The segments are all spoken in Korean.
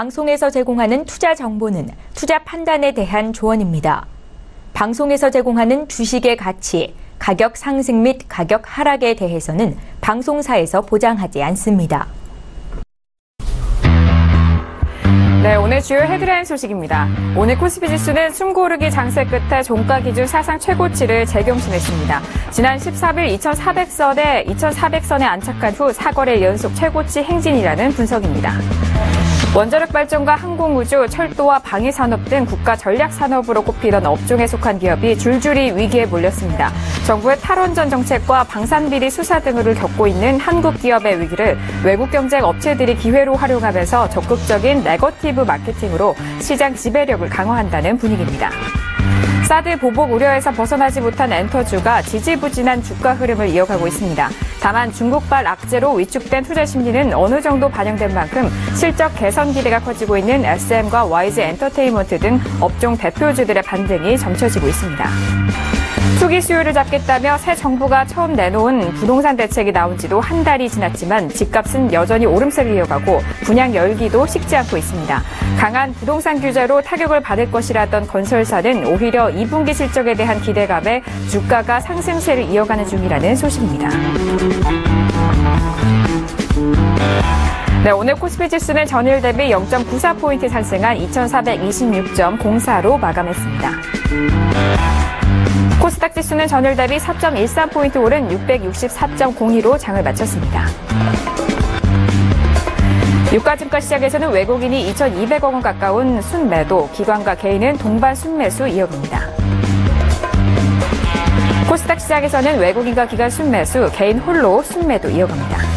방송에서 제공하는 투자 정보는 투자 판단에 대한 조언입니다. 방송에서 제공하는 주식의 가치, 가격 상승 및 가격 하락에 대해서는 방송사에서 보장하지 않습니다. 네, 오늘 주요 헤드라인 소식입니다. 오늘 코스피 지수는 숨고르기 장세 끝에 종가 기준 사상 최고치를 재경신했습니다. 지난 14일 2400선에 안착한 후 4거래일 연속 최고치 행진이라는 분석입니다. 원자력 발전과 항공우주, 철도와 방위산업 등 국가 전략산업으로 꼽히던 업종에 속한 기업이 줄줄이 위기에 몰렸습니다. 정부의 탈원전 정책과 방산비리 수사 등을 겪고 있는 한국 기업의 위기를 외국 경쟁 업체들이 기회로 활용하면서 적극적인 네거티브 마케팅으로 시장 지배력을 강화한다는 분위기입니다. 사드 보복 우려에서 벗어나지 못한 엔터주가 지지부진한 주가 흐름을 이어가고 있습니다. 다만 중국발 악재로 위축된 투자 심리는 어느 정도 반영된 만큼 실적 개선 기대가 커지고 있는 SM과 YG 엔터테인먼트 등 업종 대표주들의 반등이 점쳐지고 있습니다. 투기 수요를 잡겠다며 새 정부가 처음 내놓은 부동산 대책이 나온 지도 한 달이 지났지만 집값은 여전히 오름세를 이어가고 분양 열기도 식지 않고 있습니다. 강한 부동산 규제로 타격을 받을 것이라던 건설사는 오히려 2분기 실적에 대한 기대감에 주가가 상승세를 이어가는 중이라는 소식입니다. 네, 오늘 코스피 지수는 전일 대비 0.94포인트 상승한 2426.04로 마감했습니다. 코스닥 지수는 전일 대비 4.13포인트 오른 664.02로 장을 마쳤습니다. 유가증권 시장에서는 외국인이 2,200억 원 가까운 순매도, 기관과 개인은 동반 순매수 이어갑니다. 코스닥 시장에서는 외국인과 기관 순매수, 개인 홀로 순매도 이어갑니다.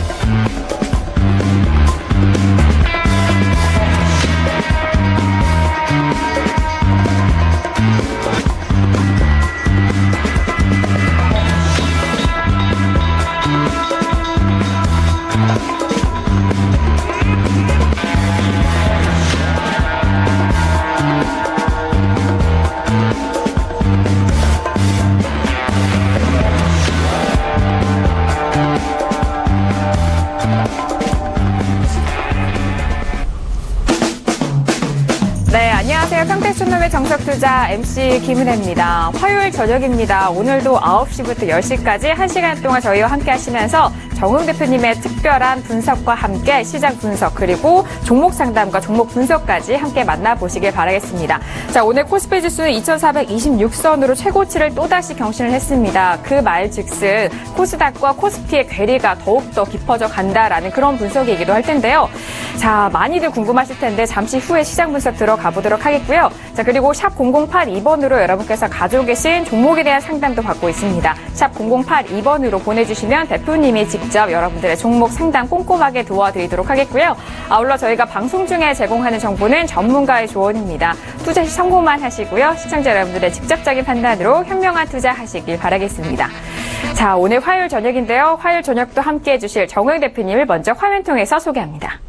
평택촌놈의 정석투자 MC 김은혜입니다. 화요일 저녁입니다. 오늘도 9시부터 10시까지 1시간 동안 저희와 함께 하시면서 정응 대표님의 특별한 분석과 함께 시장 분석 그리고 종목 상담과 종목 분석까지 함께 만나보시길 바라겠습니다. 자, 오늘 코스피 지수는 2426선으로 최고치를 또다시 경신을 했습니다. 그 말즉슨 코스닥과 코스피의 괴리가 더욱더 깊어져 간다라는 그런 분석이기도 할 텐데요. 자, 많이들 궁금하실 텐데 잠시 후에 시장 분석 들어가 보도록 하겠고요. 자, 그리고 샵 0082번으로 여러분께서 가지고 계신 종목에 대한 상담도 받고 있습니다. 샵 0082번으로 보내주시면 대표님이 직접 여러분들의 종목 상담 꼼꼼하게 도와드리도록 하겠고요. 아울러 저희가 방송 중에 제공하는 정보는 전문가의 조언입니다. 투자 시 참고만 하시고요. 시청자 여러분들의 직접적인 판단으로 현명한 투자하시길 바라겠습니다. 자, 오늘 화요일 저녁인데요. 화요일 저녁도 함께해 주실 정우영 대표님을 먼저 화면 통해서 소개합니다.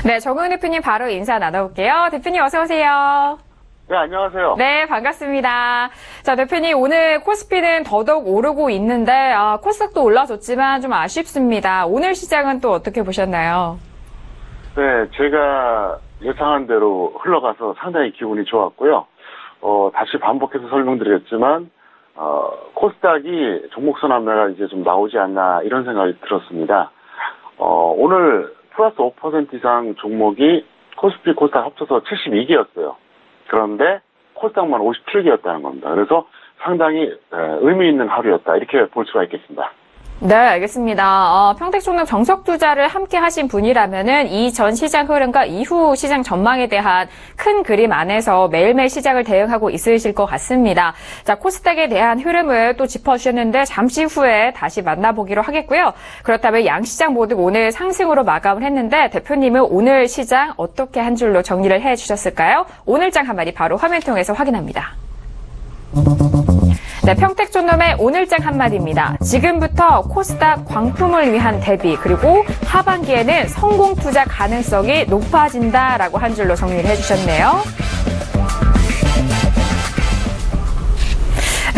네, 정우영 대표님 바로 인사 나눠볼게요. 대표님 어서 오세요. 네, 안녕하세요. 네, 반갑습니다. 자, 대표님 오늘 코스피는 더더욱 오르고 있는데 코스닥도 올라줬지만 좀 아쉽습니다. 오늘 시장은 또 어떻게 보셨나요? 네, 제가 예상한 대로 흘러가서 상당히 기분이 좋았고요. 다시 반복해서 설명드리겠지만 코스닥이 종목선 함매가 이제 좀 나오지 않나 이런 생각이 들었습니다. 오늘 플러스 5% 이상 종목이 코스피, 코스닥 합쳐서 72개였어요. 그런데 코스닥만 57개였다는 겁니다. 그래서 상당히 의미 있는 하루였다. 이렇게 볼 수가 있겠습니다. 네, 알겠습니다. 평택종목 정석투자를 함께 하신 분이라면은 이전 시장 흐름과 이후 시장 전망에 대한 큰 그림 안에서 매일매일 시장을 대응하고 있으실 것 같습니다. 자, 코스닥에 대한 흐름을 또 짚어주셨는데 잠시 후에 다시 만나보기로 하겠고요. 그렇다면 양시장 모두 오늘 상승으로 마감을 했는데 대표님은 오늘 시장 어떻게 한 줄로 정리를 해주셨을까요? 오늘장 한마디 바로 화면 통해서 확인합니다. 네, 평택촌놈의 오늘장 한마디입니다. 지금부터 코스닥 광풍을 위한 대비 그리고 하반기에는 성공 투자 가능성이 높아진다라고 한 줄로 정리를 해주셨네요.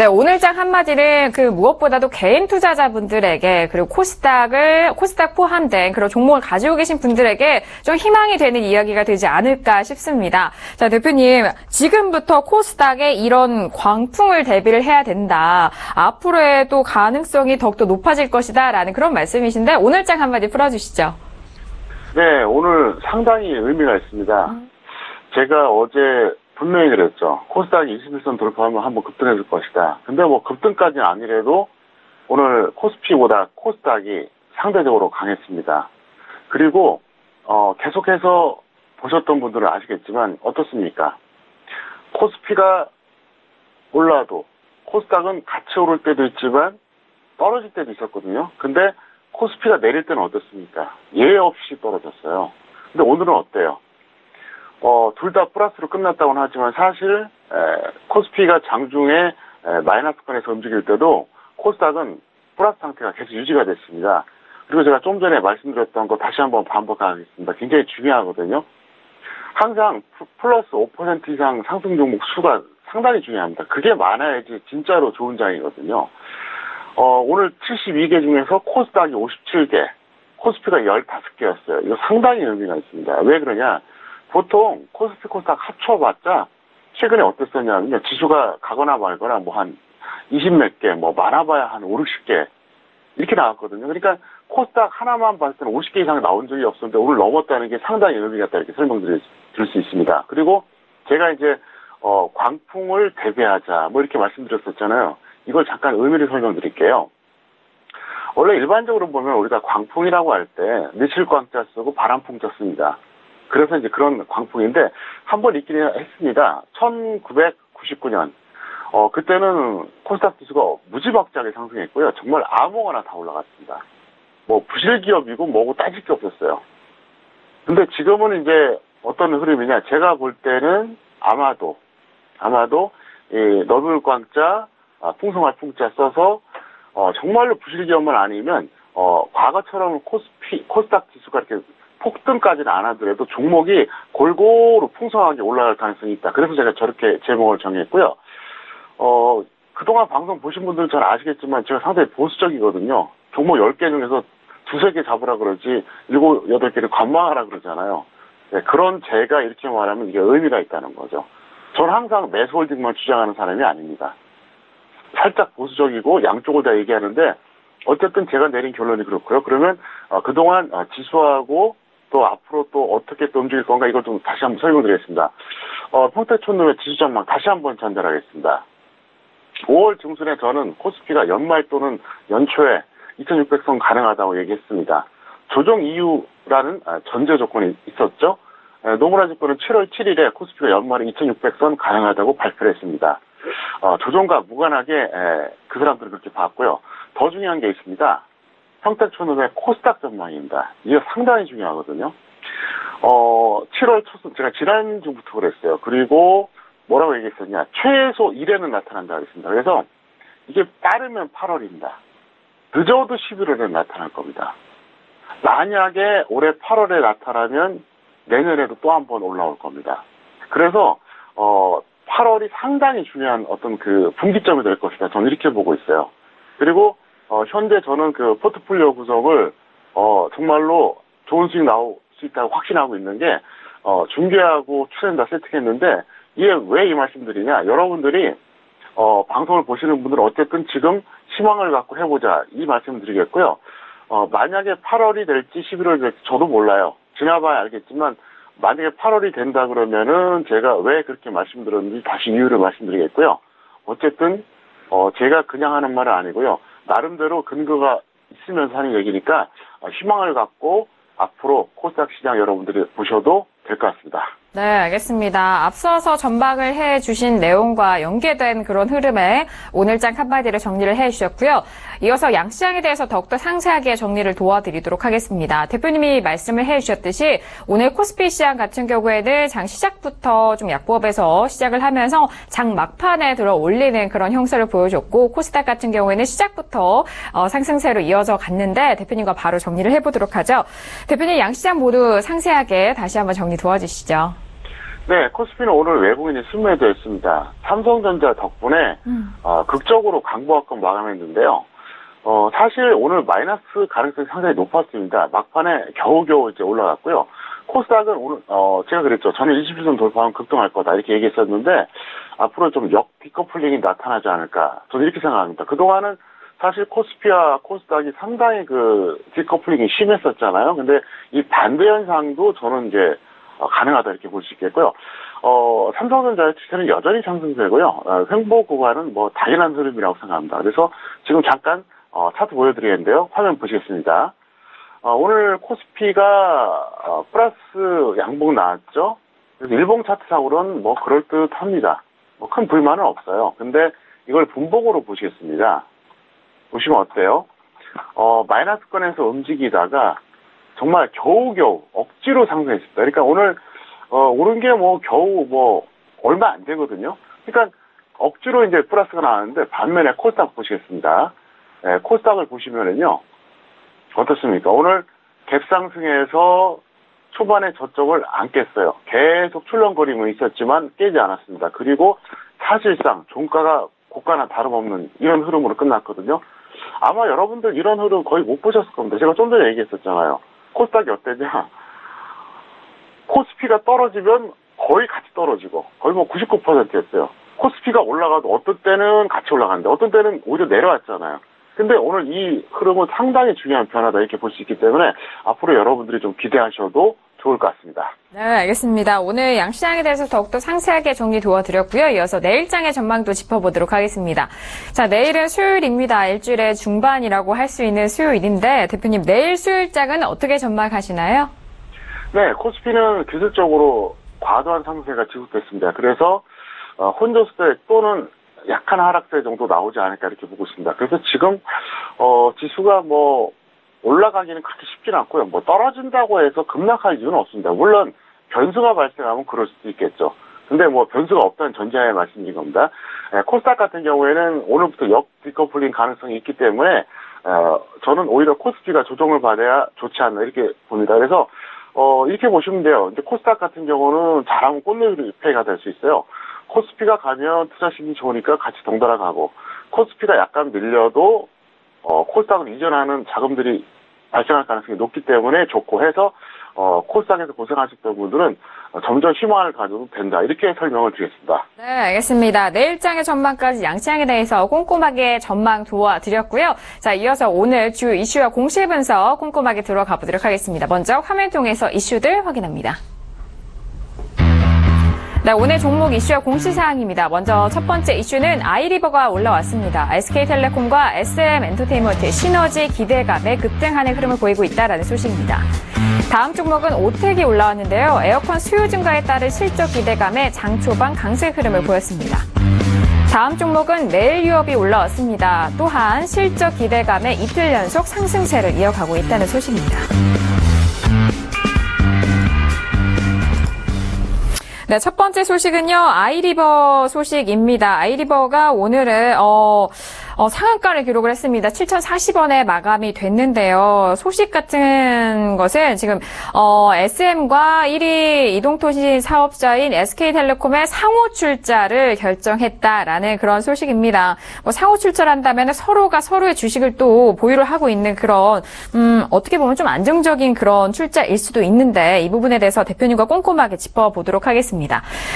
네, 오늘장 한마디는 그 무엇보다도 개인 투자자분들에게 그리고 코스닥 포함된 그런 종목을 가지고 계신 분들에게 좀 희망이 되는 이야기가 되지 않을까 싶습니다. 자, 대표님, 지금부터 코스닥에 이런 광풍을 대비를 해야 된다. 앞으로에도 가능성이 더욱더 높아질 것이다라는 그런 말씀이신데 오늘장 한마디 풀어주시죠. 네, 오늘 상당히 의미가 있습니다. 제가 어제 분명히 그랬죠. 코스닥이 21선 돌파하면 한번 급등해줄 것이다. 근데 뭐 급등까지는 아니래도 오늘 코스피보다 코스닥이 상대적으로 강했습니다. 그리고 계속해서 보셨던 분들은 아시겠지만 어떻습니까? 코스피가 올라도 코스닥은 같이 오를 때도 있지만 떨어질 때도 있었거든요. 근데 코스피가 내릴 때는 어떻습니까? 예외 없이 떨어졌어요. 근데 오늘은 어때요? 둘 다 플러스로 끝났다고는 하지만 사실 코스피가 장중에 마이너스권에서 움직일 때도 코스닥은 플러스 상태가 계속 유지가 됐습니다. 그리고 제가 좀 전에 말씀드렸던 거 다시 한번 반복하겠습니다. 굉장히 중요하거든요. 항상 플러스 5% 이상 상승 종목 수가 상당히 중요합니다. 그게 많아야지 진짜로 좋은 장이거든요. 오늘 72개 중에서 코스닥이 57개, 코스피가 15개였어요. 이거 상당히 의미가 있습니다. 왜 그러냐? 보통 코스피 코스닥 합쳐봤자 최근에 어땠었냐면요. 지수가 가거나 말거나 뭐 한 20몇 개, 뭐 많아봐야 한 5, 60개 이렇게 나왔거든요. 그러니까 코스닥 하나만 봤을 때는 50개 이상 나온 적이 없었는데 오늘 넘었다는 게 상당히 의미가 있다 이렇게 설명드릴 수 있습니다. 그리고 제가 이제 광풍을 대비하자 뭐 이렇게 말씀드렸었잖아요. 이걸 잠깐 의미를 설명드릴게요. 원래 일반적으로 보면 우리가 광풍이라고 할 때 내칠광자 쓰고 바람풍자 씁니다. 그래서 이제 그런 광풍인데 한 번 있긴 했습니다. 1999년 그때는 코스닥 지수가 무지막지하게 상승했고요. 정말 아무거나 다 올라갔습니다. 뭐 부실기업이고 뭐고 따질 게 없었어요. 근데 지금은 이제 어떤 흐름이냐? 제가 볼 때는 아마도 이 너블광자, 풍성할 풍자 써서 정말로 부실기업만 아니면 과거처럼 코스닥 지수가 이렇게 폭등까지는 안 하더라도 종목이 골고루 풍성하게 올라갈 가능성이 있다. 그래서 제가 저렇게 제목을 정했고요. 그동안 방송 보신 분들은 잘 아시겠지만 제가 상당히 보수적이거든요. 종목 10개 중에서 2-3개 잡으라 그러지 7, 8개를 관망하라 그러잖아요. 네, 그런 제가 이렇게 말하면 이게 의미가 있다는 거죠. 저는 항상 매수홀딩만 주장하는 사람이 아닙니다. 살짝 보수적이고 양쪽을 다 얘기하는데 어쨌든 제가 내린 결론이 그렇고요. 그러면 그동안 지수하고 또 앞으로 또 어떻게 또 움직일 건가 이걸 좀 다시 한번 설명드리겠습니다. 평택촌놈의 지수 전망 다시 한번 전달하겠습니다. 5월 중순에 저는 코스피가 연말 또는 연초에 2600선 가능하다고 얘기했습니다. 조정 이유라는 전제 조건이 있었죠. 노무라 증권은 7월 7일에 코스피가 연말에 2600선 가능하다고 발표를 했습니다. 조정과 무관하게 그 사람들은 그렇게 봤고요. 더 중요한 게 있습니다. 평택촌놈의 코스닥 전망입니다. 이게 상당히 중요하거든요. 7월 초순 제가 지난주부터 그랬어요. 그리고 뭐라고 얘기했었냐. 최소 1회는 나타난다 하겠습니다. 그래서 이게 빠르면 8월입니다. 늦어도 11월에 나타날 겁니다. 만약에 올해 8월에 나타나면 내년에도 또 한 번 올라올 겁니다. 그래서 8월이 상당히 중요한 어떤 그 분기점이 될 것이다. 저는 이렇게 보고 있어요. 그리고 현재 저는 그 포트폴리오 구성을 정말로 좋은 수익 나올 수 있다고 확신하고 있는 게 중개하고 추세는 다 세팅했는데 이게 왜 이 말씀드리냐? 여러분들이 방송을 보시는 분들은 어쨌든 지금 희망을 갖고 해보자 이 말씀드리겠고요. 만약에 8월이 될지 11월이 될지 저도 몰라요. 지나봐야 알겠지만 만약에 8월이 된다 그러면은 제가 왜 그렇게 말씀드렸는지 다시 이유를 말씀드리겠고요. 어쨌든 제가 그냥 하는 말은 아니고요. 나름대로 근거가 있으면서 하는 얘기니까 희망을 갖고 앞으로 코스닥 시장 여러분들이 보셔도 될 것 같습니다. 네, 알겠습니다. 앞서서 전망을 해주신 내용과 연계된 그런 흐름에 오늘장 한마디를 정리를 해주셨고요. 이어서 양시장에 대해서 더욱더 상세하게 정리를 도와드리도록 하겠습니다. 대표님이 말씀을 해주셨듯이 오늘 코스피 시장 같은 경우에는 장 시작부터 좀 약보합에서 시작을 하면서 장 막판에 들어 올리는 그런 형세를 보여줬고 코스닥 같은 경우에는 시작부터 상승세로 이어져 갔는데 대표님과 바로 정리를 해보도록 하죠. 대표님 양시장 모두 상세하게 다시 한번 정리 도와주시죠. 네, 코스피는 오늘 외국인이 순매도했습니다. 삼성전자 덕분에 극적으로 강보합권 마감했는데요. 사실 오늘 마이너스 가능성이 상당히 높았습니다. 막판에 겨우겨우 이제 올라갔고요. 코스닥은 오늘 제가 그랬죠. 저는 21선 돌파하면 급등할 거다 이렇게 얘기했었는데 앞으로 좀 디커플링이 나타나지 않을까 저는 이렇게 생각합니다. 그동안은 사실 코스피와 코스닥이 상당히 그 디커플링이 심했었잖아요. 근데 이 반대 현상도 저는 이제 가능하다 이렇게 볼 수 있겠고요. 삼성전자의 추세는 여전히 상승세고요. 횡보 구간은 뭐 당연한 흐름이라고 생각합니다. 그래서 지금 잠깐 차트 보여드리겠는데요. 화면 보시겠습니다. 오늘 코스피가 플러스 양봉 나왔죠. 그래서 일봉 차트상으로는 뭐 그럴듯합니다. 뭐 큰 불만은 없어요. 근데 이걸 분봉으로 보시겠습니다. 보시면 어때요? 마이너스권에서 움직이다가 정말 겨우겨우 억지로 상승했습니다. 그러니까 오늘 오른 게 뭐 겨우 뭐 얼마 안 되거든요. 그러니까 억지로 이제 플러스가 나왔는데 반면에 코스닥 보시겠습니다. 네, 코스닥을 보시면은요 어떻습니까? 오늘 갭상승에서 초반에 저쪽을 안 깼어요. 계속 출렁거림은 있었지만 깨지 않았습니다. 그리고 사실상 종가가 고가나 다름없는 이런 흐름으로 끝났거든요. 아마 여러분들 이런 흐름 거의 못 보셨을 겁니다. 제가 좀 전에 얘기했었잖아요. 코스닥이 어때냐? 코스피가 떨어지면 거의 같이 떨어지고 거의 뭐 99%였어요. 코스피가 올라가도 어떤 때는 같이 올라갔는데 어떤 때는 오히려 내려왔잖아요. 근데 오늘 이 흐름은 상당히 중요한 변화다 이렇게 볼 수 있기 때문에 앞으로 여러분들이 좀 기대하셔도 좋을 것 같습니다. 네, 알겠습니다. 오늘 양시장에 대해서 더욱더 상세하게 정리 도와드렸고요. 이어서 내일장의 전망도 짚어보도록 하겠습니다. 자, 내일은 수요일입니다. 일주일의 중반이라고 할 수 있는 수요일인데 대표님 내일 수요일장은 어떻게 전망하시나요? 네, 코스피는 기술적으로 과도한 상승세가 지속됐습니다. 그래서 혼조세 또는 약한 하락세 정도 나오지 않을까 이렇게 보고 있습니다. 그래서 지금 지수가 뭐 올라가기는 그렇게 쉽지는 않고요. 뭐 떨어진다고 해서 급락할 이유는 없습니다. 물론 변수가 발생하면 그럴 수도 있겠죠. 근데 뭐 변수가 없다는 전제하에 말씀드린 겁니다. 코스닥 같은 경우에는 오늘부터 역디커플링 가능성이 있기 때문에 저는 오히려 코스피가 조정을 받아야 좋지 않나 이렇게 봅니다. 그래서 이렇게 보시면 돼요. 이제 코스닥 같은 경우는 잘하면 꽃놀이패가 될 수 있어요. 코스피가 가면 투자 심리 좋으니까 같이 덩달아 가고 코스피가 약간 밀려도 코스닥을 이전하는 자금들이 발생할 가능성이 높기 때문에 좋고 해서 코스닥에서 고생하셨던 분들은 점점 희망을 가져도 된다 이렇게 설명을 드리겠습니다. 네, 알겠습니다. 내일장의 전망까지 양시장에 대해서 꼼꼼하게 전망 도와드렸고요. 자, 이어서 오늘 주요 이슈와 공시 분석 꼼꼼하게 들어가 보도록 하겠습니다. 먼저 화면 통해서 이슈들 확인합니다. 네, 오늘 종목 이슈와 공시사항입니다. 먼저 첫 번째 이슈는 아이리버가 올라왔습니다. SK텔레콤과 SM엔터테인먼트 시너지 기대감에 급등하는 흐름을 보이고 있다는 소식입니다. 다음 종목은 오텍이 올라왔는데요. 에어컨 수요 증가에 따른 실적 기대감에 장 초반 강세 흐름을 보였습니다. 다음 종목은 레일유업이 올라왔습니다. 또한 실적 기대감에 이틀 연속 상승세를 이어가고 있다는 소식입니다. 네, 첫 번째 소식은요, 아이리버 소식입니다. 아이리버가 오늘은, 상한가를 기록을 했습니다. 7,040원에 마감이 됐는데요. 소식 같은 것은 지금, SM과 1위 이동통신 사업자인 SK텔레콤의 상호 출자를 결정했다라는 그런 소식입니다. 뭐 상호 출자를 한다면 서로가 서로의 주식을 또 보유를 하고 있는 그런, 어떻게 보면 좀 안정적인 그런 출자일 수도 있는데 이 부분에 대해서 대표님과 꼼꼼하게 짚어보도록 하겠습니다.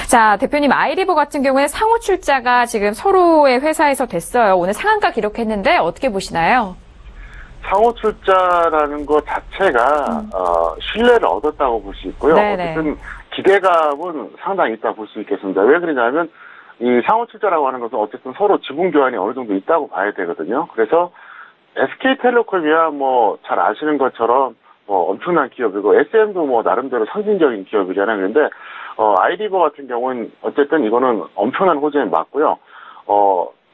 자, 대표님 아이리버 같은 경우에는 상호 출자가 지금 서로의 회사에서 됐어요. 오늘 상한가 기록했는데 어떻게 보시나요? 상호 출자라는 것 자체가 신뢰를 얻었다고 볼 수 있고요. 네네. 어쨌든 기대감은 상당히 있다고 볼 수 있겠습니다. 왜 그러냐면 이 상호 출자라고 하는 것은 어쨌든 서로 지분 교환이 어느 정도 있다고 봐야 되거든요. 그래서 SK텔레콤이야 뭐 잘 아시는 것처럼 뭐 엄청난 기업이고 SM도 뭐 나름대로 상징적인 기업이잖아요. 그런데 아이리버 같은 경우는 어쨌든 이거는 엄청난 호재에 맞고요.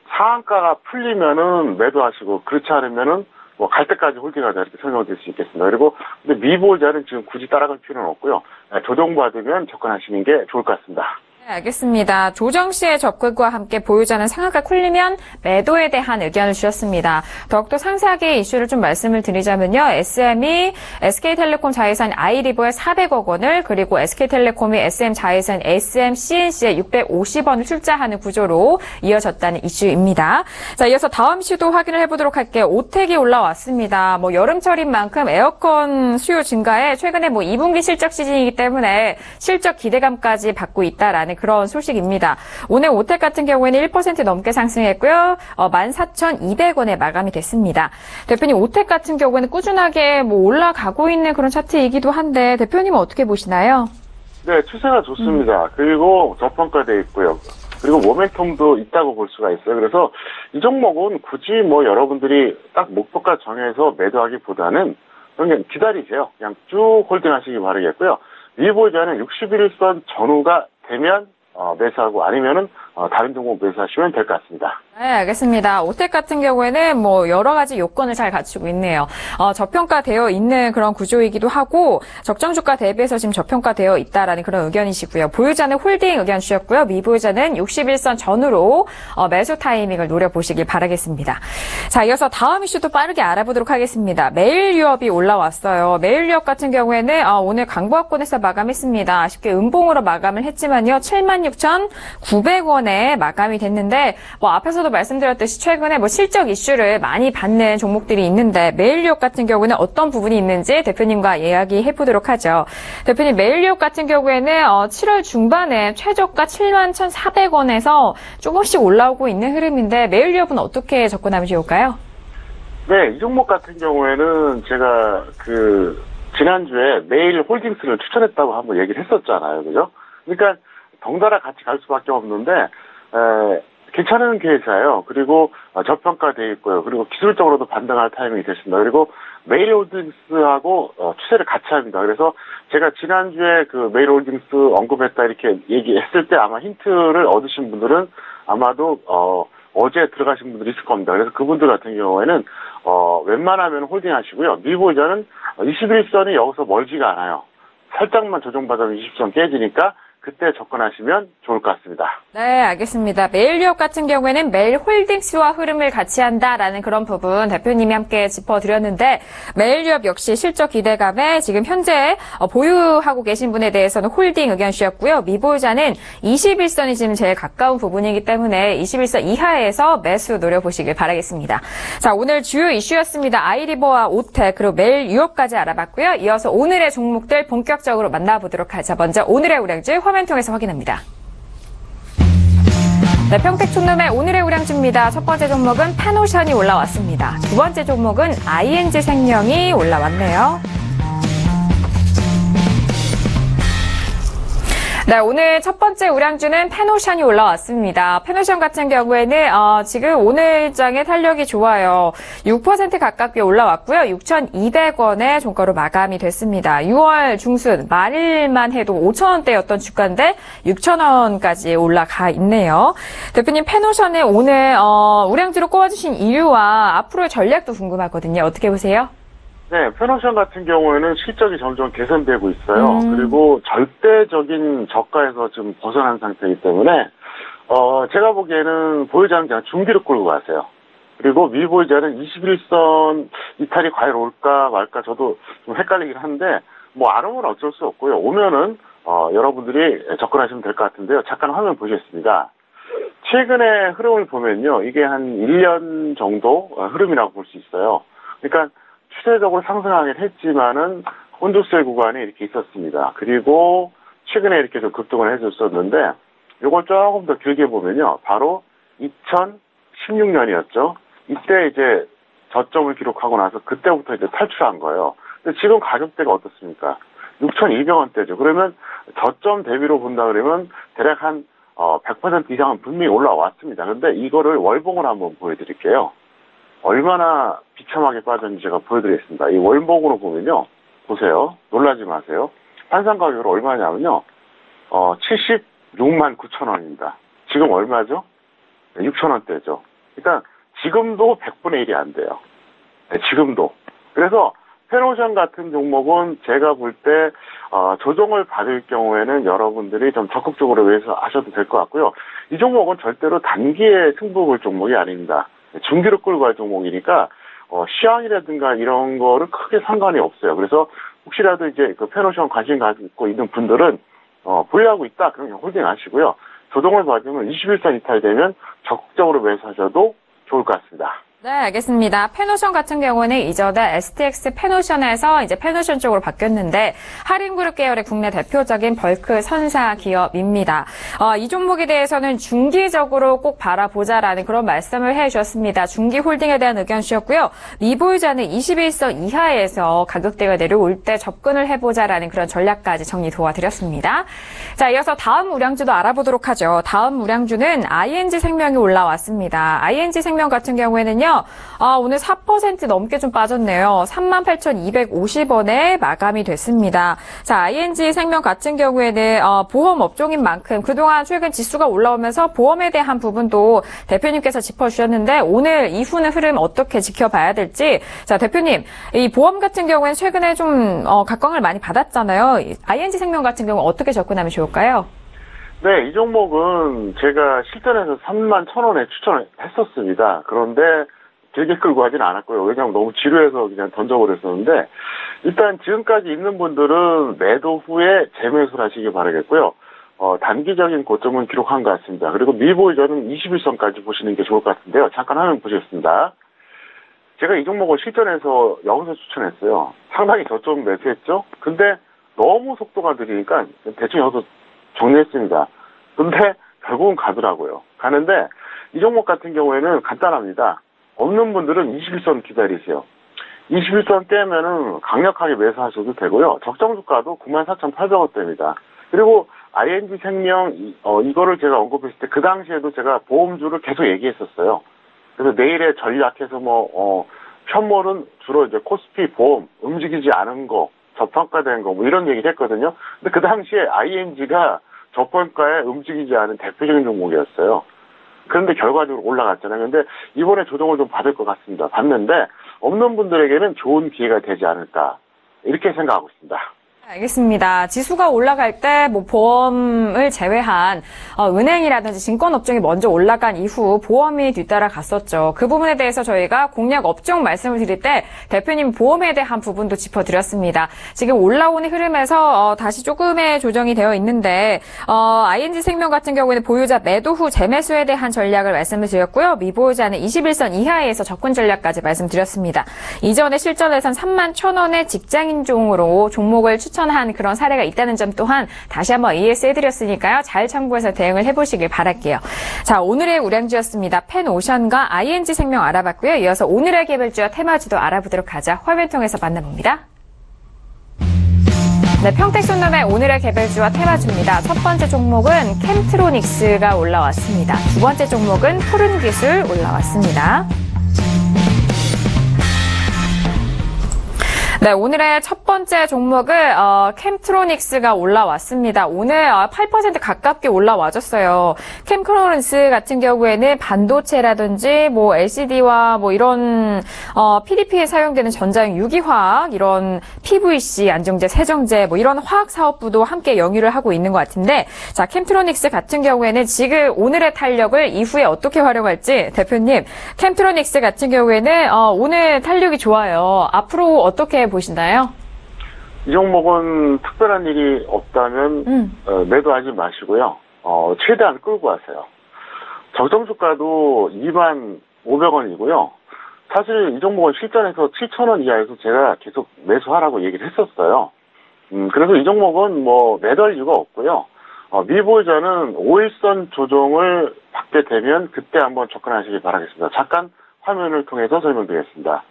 상한가가 풀리면은 매도하시고 그렇지 않으면은 뭐 갈 때까지 홀딩하자 이렇게 설명드릴 수 있겠습니다. 그리고 근데 미보자는 지금 굳이 따라갈 필요는 없고요. 조정받으면 접근하시는 게 좋을 것 같습니다. 네, 알겠습니다. 조정 씨의 접근과 함께 보유자는 상한가 쿨리면 매도에 대한 의견을 주셨습니다. 더욱더 상세하게 이슈를 좀 말씀을 드리자면요. SM이 SK텔레콤 자회사인 아이리버에 400억 원을 그리고 SK텔레콤이 SM 자회사인 SMCNC에 650원을 출자하는 구조로 이어졌다는 이슈입니다. 자, 이어서 다음 이슈도 확인을 해보도록 할게요. 오텍이 올라왔습니다. 여름철인 만큼 에어컨 수요 증가에 최근에 2분기 실적 시즌이기 때문에 실적 기대감까지 받고 있다라는 그런 소식입니다. 오늘 오텍 같은 경우에는 1% 넘게 상승했고요. 14,200원에 마감이 됐습니다. 대표님, 오텍 같은 경우에는 꾸준하게 올라가고 있는 그런 차트이기도 한데 대표님은 어떻게 보시나요? 네, 추세가 좋습니다. 그리고 저평가되어 있고요. 그리고 모멘텀도 있다고 볼 수가 있어요. 그래서 이 종목은 굳이 여러분들이 딱 목표가 정해서 매도하기보다는 그냥 기다리세요. 그냥 쭉 홀딩하시기 바라겠고요. 위보자는 61선 전후가 되면 매수하고 아니면은 다른 종목 매수하시면 될 것 같습니다. 네, 알겠습니다. 오텍 같은 경우에는 여러 가지 요건을 잘 갖추고 있네요. 저평가되어 있는 그런 구조이기도 하고 적정 주가 대비해서 지금 저평가되어 있다라는 그런 의견이시고요. 보유자는 홀딩 의견 주셨고요. 미보유자는 61선 전후로 매수 타이밍을 노려보시길 바라겠습니다. 자, 이어서 다음 이슈도 빠르게 알아보도록 하겠습니다. 매일유업이 올라왔어요. 매일유업 같은 경우에는 오늘 강보합권에서 마감했습니다. 아쉽게 음봉으로 마감을 했지만요. 76,900원에 마감이 됐는데 앞에서도 말씀드렸듯이 최근에 실적 이슈를 많이 받는 종목들이 있는데 매일유업 같은 경우는 어떤 부분이 있는지 대표님과 이야기해 보도록 하죠. 대표님, 매일유업 같은 경우에는 7월 중반에 최저가 71,400원에서 조금씩 올라오고 있는 흐름인데 매일유업은 어떻게 접근하면 좋을까요? 네, 이 종목 같은 경우에는 제가 지난주에 매일 홀딩스를 추천했다고 한번 얘기를 했었잖아요. 그죠? 그러니까 덩달아 같이 갈 수밖에 없는데 괜찮은 회사예요. 그리고 저평가되어 있고요. 그리고 기술적으로도 반등할 타이밍이 됐습니다. 그리고 메일홀딩스하고 추세를 같이 합니다. 그래서 제가 지난주에 메일홀딩스 언급했다 이렇게 얘기했을 때 아마 힌트를 얻으신 분들은 아마도 어제 들어가신 분들이 있을 겁니다. 그래서 그분들 같은 경우에는 웬만하면 홀딩하시고요. 미보유자는 21선이 여기서 멀지가 않아요. 살짝만 조정받으면 20선 깨지니까 그때 접근하시면 좋을 것 같습니다. 네, 알겠습니다. 매일유업 같은 경우에는 매일 홀딩스와 흐름을 같이 한다라는 그런 부분 대표님이 함께 짚어드렸는데 매일유업 역시 실적 기대감에 지금 현재 보유하고 계신 분에 대해서는 홀딩 의견 주셨고요. 미보유자는 21선이 지금 제일 가까운 부분이기 때문에 21선 이하에서 매수 노려보시길 바라겠습니다. 자, 오늘 주요 이슈였습니다. 아이리버와 오텍 그리고 매일유업까지 알아봤고요. 이어서 오늘의 종목들 본격적으로 만나보도록 하죠. 먼저 오늘의 우량주 화면 통해서 확인합니다. 네, 평택촌룸의 오늘의 우량주입니다. 첫 번째 종목은 파노션이 올라왔습니다. 두 번째 종목은 ING생명이 올라왔네요. 네, 오늘 첫 번째 우량주는 페노션이 올라왔습니다. 페노션 같은 경우에는 지금 오늘 장의 탄력이 좋아요. 6% 가깝게 올라왔고요. 6,200원의 종가로 마감이 됐습니다. 6월 중순 말일만 해도 5,000원대였던 주가인데 6,000원까지 올라가 있네요. 대표님, 페노션을 오늘 우량주로 꼽아주신 이유와 앞으로의 전략도 궁금하거든요. 어떻게 보세요? 네, 페노션 같은 경우에는 실적이 점점 개선되고 있어요. 그리고 절대적인 저가에서 좀 벗어난 상태이기 때문에, 제가 보기에는 보유자는 그냥 중기로 끌고 가세요. 그리고 미보유자는 21선 이탈이 과연 올까 말까 저도 좀 헷갈리긴 한데, 안 오면 어쩔 수 없고요. 오면은, 여러분들이 접근하시면 될 것 같은데요. 잠깐 화면 보시겠습니다. 최근의 흐름을 보면요. 이게 한 1년 정도 흐름이라고 볼 수 있어요. 그러니까, 추세적으로 상승하긴 했지만은 혼조세 구간이 이렇게 있었습니다. 그리고 최근에 이렇게 좀 급등을 해줬었는데 이걸 조금 더 길게 보면요. 바로 2016년이었죠. 이때 이제 저점을 기록하고 나서 그때부터 이제 탈출한 거예요. 근데 지금 가격대가 어떻습니까? 6,200원대죠. 그러면 저점 대비로 본다 그러면 대략 한 100% 이상은 분명히 올라왔습니다. 그런데 이거를 월봉으로 한번 보여드릴게요. 얼마나 비참하게 빠졌는지 제가 보여드리겠습니다. 이 월봉으로 보면요. 보세요. 놀라지 마세요. 환산 가격으로 얼마냐면요. 76만 9천 원입니다. 지금 얼마죠? 6천 원대죠. 그러니까 지금도 100분의 1이 안 돼요. 네, 지금도. 그래서 페노션 같은 종목은 제가 볼 때 조정을 받을 경우에는 여러분들이 좀 적극적으로 매수하셔도 될 것 같고요. 이 종목은 절대로 단기에 승부 볼 종목이 아닙니다. 중기로 끌고 갈 종목이니까 시황이라든가 이런 거를 크게 상관이 없어요. 그래서 혹시라도 이제 그 페노션 관심 갖고 있는 분들은 보유하고 있다 그러면 홀딩 하시고요. 조정을 받으면 21선 이탈되면 적극적으로 매수하셔도 좋을 것 같습니다. 네, 알겠습니다. 페노션 같은 경우는 이전에 STX 페노션에서 이제 페노션 쪽으로 바뀌었는데 하림그룹 계열의 국내 대표적인 벌크 선사 기업입니다. 이 종목에 대해서는 중기적으로 꼭 바라보자라는 그런 말씀을 해주셨습니다. 중기 홀딩에 대한 의견 주셨고요. 미보유자는 21선 이하에서 가격대가 내려올 때 접근을 해보자라는 그런 전략까지 정리 도와드렸습니다. 자, 이어서 다음 우량주도 알아보도록 하죠. 다음 우량주는 ING생명이 올라왔습니다. ING생명 같은 경우에는요. 오늘 4% 넘게 좀 빠졌네요. 38,250원에 마감이 됐습니다. 자, ING생명 같은 경우에는 보험 업종인 만큼 그동안 최근 지수가 올라오면서 보험에 대한 부분도 대표님께서 짚어주셨는데 오늘 이후는 흐름 어떻게 지켜봐야 될지. 자, 대표님, 이 보험 같은 경우에는 최근에 좀 각광을 많이 받았잖아요. ING생명 같은 경우 어떻게 접근하면 좋을까요? 네, 이 종목은 제가 실전에서 31,000원에 추천을 했었습니다. 그런데 길게 끌고 하진 않았고요. 왜냐하면 너무 지루해서 그냥 던져버렸었는데 일단 지금까지 있는 분들은 매도 후에 재매수를 하시기 바라겠고요. 단기적인 고점은 기록한 것 같습니다. 그리고 미보유자는 21선까지 보시는 게 좋을 것 같은데요. 잠깐 화면 보시겠습니다. 제가 이 종목을 실전에서 여기서 추천했어요. 상당히 저점 매수했죠. 근데 너무 속도가 느리니까 대충 여기서 정리했습니다. 근데 결국은 가더라고요. 가는데 이 종목 같은 경우에는 간단합니다. 없는 분들은 21선 기다리세요. 21선 깨면은 강력하게 매수하셔도 되고요. 적정 주가도 94,800원대입니다. 그리고 ING생명 이거를 제가 언급했을 때 그 당시에도 제가 보험주를 계속 얘기했었어요. 그래서 내일의 전략해서 편몰은 주로 이제 코스피 보험 움직이지 않은 거, 저평가된 거 이런 얘기를 했거든요. 근데 그 당시에 ING가 저평가에 움직이지 않은 대표적인 종목이었어요. 그런데 결과적으로 올라갔잖아요. 근데 이번에 조정을 좀 받을 것 같습니다. 받는데 없는 분들에게는 좋은 기회가 되지 않을까 이렇게 생각하고 있습니다. 알겠습니다. 지수가 올라갈 때 보험을 제외한 은행이라든지 증권 업종이 먼저 올라간 이후 보험이 뒤따라 갔었죠. 그 부분에 대해서 저희가 공략 업종 말씀을 드릴 때 대표님 보험에 대한 부분도 짚어드렸습니다. 지금 올라오는 흐름에서 다시 조금의 조정이 되어 있는데 ING생명 같은 경우에는 보유자 매도 후 재매수에 대한 전략을 말씀을 드렸고요. 미보유자는 21선 이하에서 접근 전략까지 말씀드렸습니다. 이전에 실전에선 31,000원의 직장인종으로 종목을 추천한 그런 사례가 있다는 점 또한 다시 한번 ES 해드렸으니까요. 잘 참고해서 대응을 해보시길 바랄게요. 자, 오늘의 우량주였습니다. 펜오션과 ING생명 알아봤고요. 이어서 오늘의 개별주와 테마주도 알아보도록 하죠. 화면 통해서 만나봅니다. 네, 평택손놈의 오늘의 개별주와 테마주입니다. 첫 번째 종목은 캠트로닉스가 올라왔습니다. 두 번째 종목은 푸른기술 올라왔습니다. 네, 오늘의 첫 번째 종목은 캠트로닉스가 올라왔습니다. 오늘 8% 가깝게 올라와줬어요. 캠트로닉스 같은 경우에는 반도체라든지 LCD와 이런 PDP에 사용되는 전자용 유기화학, 이런 PVC, 안정제, 세정제 이런 화학 사업부도 함께 영위를 하고 있는 것 같은데, 자, 캠트로닉스 같은 경우에는 지금 오늘의 탄력을 이후에 어떻게 활용할지 대표님, 캠트로닉스 같은 경우에는 오늘 탄력이 좋아요. 앞으로 어떻게 보시나요? 이 종목은 특별한 일이 없다면 매도하지 마시고요. 최대한 끌고 가세요. 적정 주가도 25,500원이고요. 사실 이 종목은 실전에서 7,000원 이하에서 제가 계속 매수하라고 얘기를 했었어요. 그래서 이 종목은 매도할 이유가 없고요. 미보유자는 5일선 조정을 받게 되면 그때 한번 접근하시기 바라겠습니다. 잠깐 화면을 통해서 설명드리겠습니다.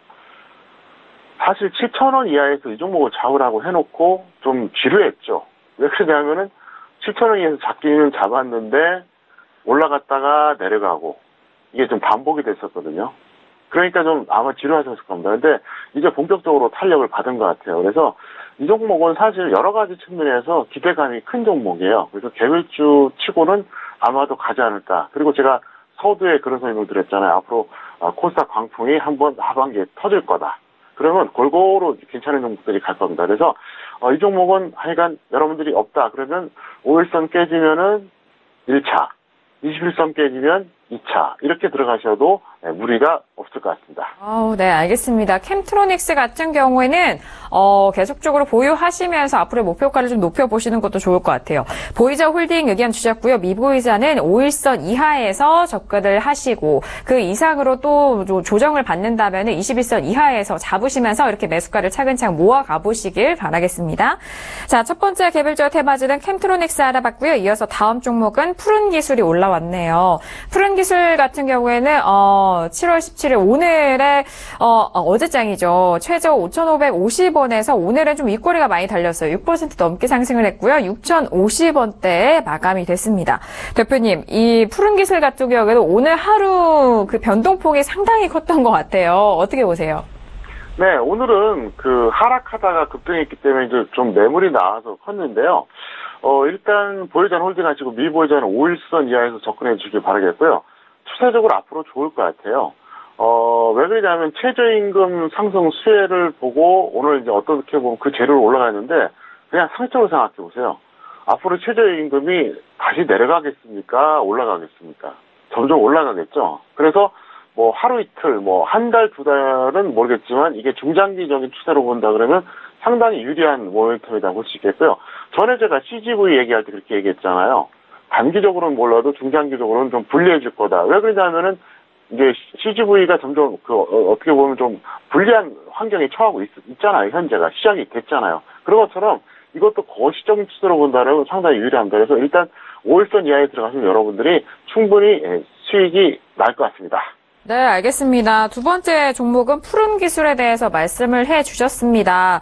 사실 7,000원 이하에서 이 종목을 잡으라고 해놓고 좀 지루했죠. 왜 그러냐면은 7,000원 이하에서 잡기는 잡았는데 올라갔다가 내려가고 이게 좀 반복이 됐었거든요. 그러니까 좀 아마 지루하셨을 겁니다. 근데 이제 본격적으로 탄력을 받은 것 같아요. 그래서 이 종목은 사실 여러 가지 측면에서 기대감이 큰 종목이에요. 그래서 개별주 치고는 아마도 가지 않을까. 그리고 제가 서두에 그런 설명을 드렸잖아요. 앞으로 코스닥 광풍이 한번 하반기에 터질 거다. 그러면 골고루 괜찮은 종목들이 갈 겁니다. 그래서 이 종목은 하여간 여러분들이 없다. 그러면 5일선 깨지면은 1차, 21선 깨지면 2차 이렇게 들어가셔도 무리가 없을 것 같습니다. 네, 알겠습니다. 캠트로닉스 같은 경우에는 계속적으로 보유하시면서 앞으로의 목표가를 좀 높여보시는 것도 좋을 것 같아요. 보이자 홀딩 의견 주셨고요. 미보이자는 5일선 이하에서 접근을 하시고 그 이상으로 또 조정을 받는다면 21선 이하에서 잡으시면서 이렇게 매수가를 차근차근 모아가 보시길 바라겠습니다. 자, 첫 번째 개별적 테마주는 캠트로닉스 알아봤고요. 이어서 다음 종목은 푸른기술이 올라왔네요. 푸른기술 같은 경우에는 7월 17일 오늘의 어제장이죠. 최저 5,550원에서 오늘은 좀 윗꼬리가 많이 달렸어요. 6% 넘게 상승을 했고요. 6,050원대에 마감이 됐습니다. 대표님, 이 푸른기술 같은 경우에는 오늘 하루 그 변동폭이 상당히 컸던 것 같아요. 어떻게 보세요? 네, 오늘은 그 하락하다가 급등했기 때문에 이제 좀 매물이 나와서 컸는데요. 일단 보유자는 홀딩하시고 미보유자는 5일선 이하에서 접근해 주시길 바라겠고요. 추세적으로 앞으로 좋을 것 같아요. 왜 그러냐면 최저임금 상승 수혜를 보고 오늘 이제 어떻게 보면 그 재료를 올라가는데 그냥 상적으로 생각해 보세요. 앞으로 최저임금이 다시 내려가겠습니까? 올라가겠습니까? 점점 올라가겠죠. 그래서 뭐 하루 이틀, 뭐 한 달, 두 달은 모르겠지만 이게 중장기적인 추세로 본다 그러면 상당히 유리한 모멘텀이다 볼 수 있겠고요. 전에 제가 CGV 얘기할 때 그렇게 얘기했잖아요. 단기적으로는 몰라도 중장기적으로는 좀 불리해질 거다. 왜 그러냐면은 이제 CGV가 점점 어떻게 보면 좀 불리한 환경에 처하고 있잖아요. 현재가 시작이 됐잖아요. 그런 것처럼 이것도 거시적인 추세로 본다면 상당히 유리합니다. 그래서 일단 5일선 이하에 들어가시면 여러분들이 충분히 수익이 날 것 같습니다. 네, 알겠습니다. 두 번째 종목은 푸른 기술에 대해서 말씀을 해 주셨습니다.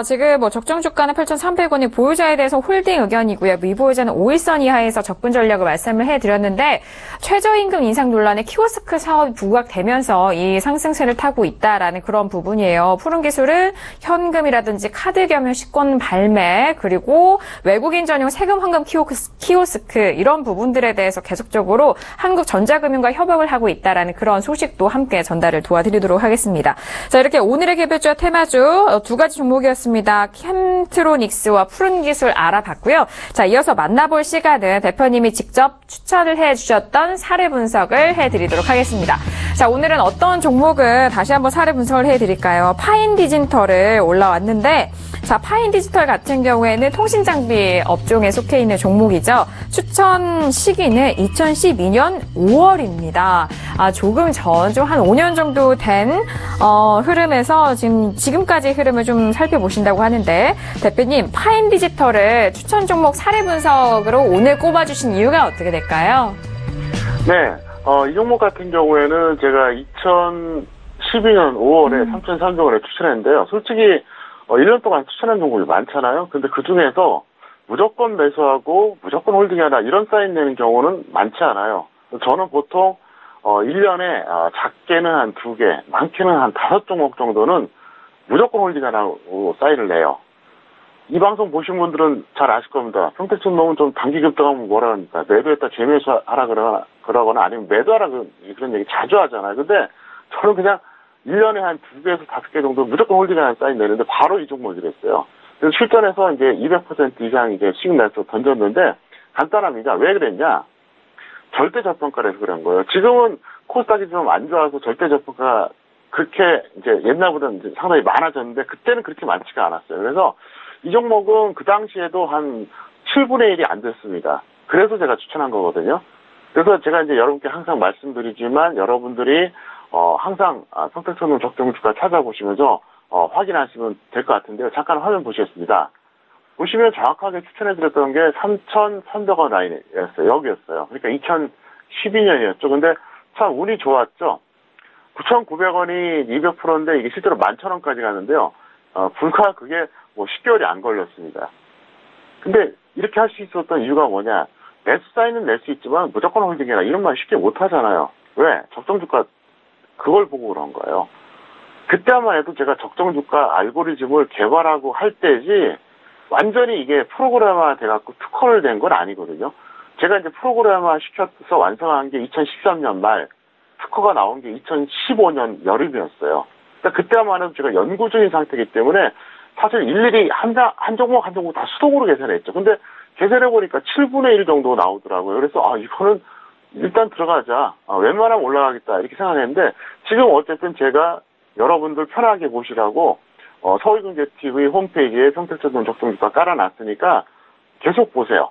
지금 뭐 적정 주가는 8,300원이 보유자에 대해서 홀딩 의견이고요. 미보유자는 5일선 이하에서 접근 전략을 말씀을 해 드렸는데 최저임금 인상 논란에 키오스크 사업이 부각되면서 이 상승세를 타고 있다라는 그런 부분이에요. 푸른 기술은 현금이라든지 카드 겸용 식권 발매 그리고 외국인 전용 세금 환급 키오스크 이런 부분들에 대해서 계속적으로 한국전자금융과 협업을 하고 있다라는 그런 소식도 함께 전달을 도와드리도록 하겠습니다. 자, 이렇게 오늘의 개별주와 테마주 두 가지 종목이었습니다. 캠트로닉스와 푸른기술 알아봤고요. 자, 이어서 만나볼 시간은 대표님이 직접 추천을 해주셨던 사례 분석을 해드리도록 하겠습니다. 자, 오늘은 어떤 종목을 다시 한번 사례 분석을 해드릴까요? 파인디지털을 올라왔는데 자, 파인디지털 같은 경우에는 통신장비 업종에 속해 있는 종목이죠. 추천 시기는 2012년 5월입니다. 조금 전, 좀 한 5년 정도 된 흐름에서 지금까지 흐름을 좀 살펴보신다고 하는데 대표님, 파인디지털을 추천 종목 사례 분석으로 오늘 꼽아주신 이유가 어떻게 될까요? 네, 이 종목 같은 경우에는 제가 2012년 5월에 3,300원에 추천했는데요. 솔직히 1년 동안 추천한 종목이 많잖아요. 근데 그 중에서 무조건 매수하고 무조건 홀딩하라 이런 사인 내는 경우는 많지 않아요. 저는 보통 1년에 작게는 한 2개, 많게는 한 5종목 정도는 무조건 홀딩하라고 사인을 내요. 이 방송 보신 분들은 잘 아실 겁니다. 평택촌 놈은 좀 단기 급등하면 뭐라 합니까? 매도했다 재매수하라 그러거나 아니면 매도하라 그런 얘기 자주 하잖아요. 근데 저는 그냥 1년에 한 2개에서 5개 정도 무조건 홀딩하는 사인 내는데 바로 이 종목이랬어요. 그래서 출전해서 이제 200% 이상 이제 수익 날수 던졌는데 간단합니다. 왜 그랬냐? 절대 저평가라서 그런 거예요. 지금은 코스닥이 좀 안 좋아서 절대 저평가 그렇게 이제 옛날보다는 이제 상당히 많아졌는데 그때는 그렇게 많지가 않았어요. 그래서 이 종목은 그 당시에도 한 7분의 1이 안 됐습니다. 그래서 제가 추천한 거거든요. 그래서 제가 이제 여러분께 항상 말씀드리지만 여러분들이 항상 평택촌 적정 주가 찾아보시면서 확인하시면 될 것 같은데요. 잠깐 화면 보시겠습니다. 보시면 정확하게 추천해드렸던 게 3,300원 라인이었어요. 여기였어요. 그러니까 2012년이었죠. 근데 참 운이 좋았죠. 9,900원이 200%인데 이게 실제로 11,000원까지 가는데요. 불과 그게 뭐 10개월이 안 걸렸습니다. 근데 이렇게 할 수 있었던 이유가 뭐냐. 매수 사인은 낼 수 있지만 무조건 홀딩해라. 이런 말 쉽게 못 하잖아요. 왜? 적정 주가 그걸 보고 그런 거예요. 그때만 해도 제가 적정 주가 알고리즘을 개발하고 할 때지 완전히 이게 프로그래머화 돼갖고 특허를 낸 건 아니거든요. 제가 이제 프로그래머화 시켜서 완성한 게 2013년 말, 특허가 나온 게 2015년 여름이었어요. 그때만 해도 제가 연구 중인 상태이기 때문에 사실 일일이 한 종목 한 종목 다 수동으로 계산했죠. 근데 계산해보니까 7분의 1 정도 나오더라고요. 그래서 이거는 일단 들어가자. 웬만하면 올라가겠다. 이렇게 생각했는데 지금 어쨌든 제가 여러분들 편하게 보시라고 서울경제TV 홈페이지에 평택전동 적정주가 깔아놨으니까 계속 보세요.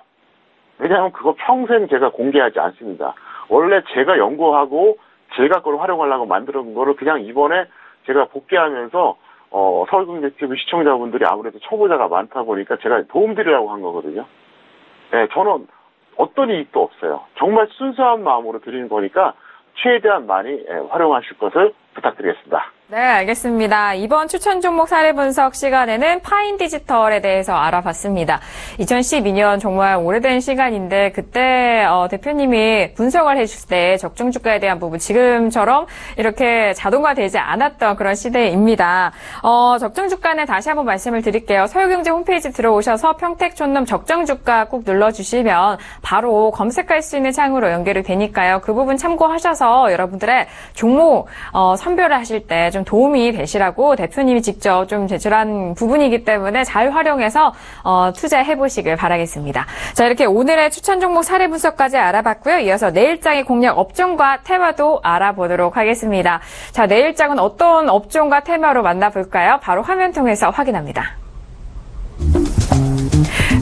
왜냐하면 그거 평생 제가 공개하지 않습니다. 원래 제가 연구하고 제가 그걸 활용하려고 만든 거를 그냥 이번에 제가 복귀하면서 서울경제TV 시청자분들이 아무래도 초보자가 많다 보니까 제가 도움드리려고 한 거거든요. 네, 저는 어떤 이익도 없어요. 정말 순수한 마음으로 드리는 거니까 최대한 많이 활용하실 것을 부탁드리겠습니다. 네, 알겠습니다. 이번 추천 종목 사례 분석 시간에는 파인디지털에 대해서 알아봤습니다. 2012년 정말 오래된 시간인데 그때 대표님이 분석을 해주실 때 적정 주가에 대한 부분 지금처럼 이렇게 자동화되지 않았던 그런 시대입니다. 적정 주가는 다시 한번 말씀을 드릴게요. 서울경제 홈페이지 들어오셔서 평택촌놈 적정 주가 꼭 눌러주시면 바로 검색할 수 있는 창으로 연결이 되니까요. 그 부분 참고하셔서 여러분들의 종목 선별을 하실 때 좀 도움이 되시라고 대표님이 직접 좀 제출한 부분이기 때문에 잘 활용해서 투자해 보시길 바라겠습니다. 자, 이렇게 오늘의 추천 종목 사례 분석까지 알아봤고요. 이어서 내일장의 공략 업종과 테마도 알아보도록 하겠습니다. 자, 내일장은 어떤 업종과 테마로 만나볼까요? 바로 화면 통해서 확인합니다.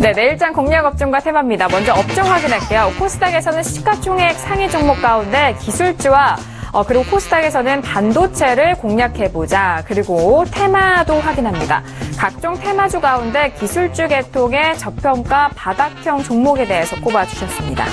네, 내일장 공략 업종과 테마입니다. 먼저 업종 확인할게요. 코스닥에서는 시가총액 상위 종목 가운데 기술주와 그리고 코스닥에서는 반도체를 공략해보자. 그리고 테마도 확인합니다. 각종 테마주 가운데 기술주 계통의 저평가 바닥형 종목에 대해서 꼽아주셨습니다.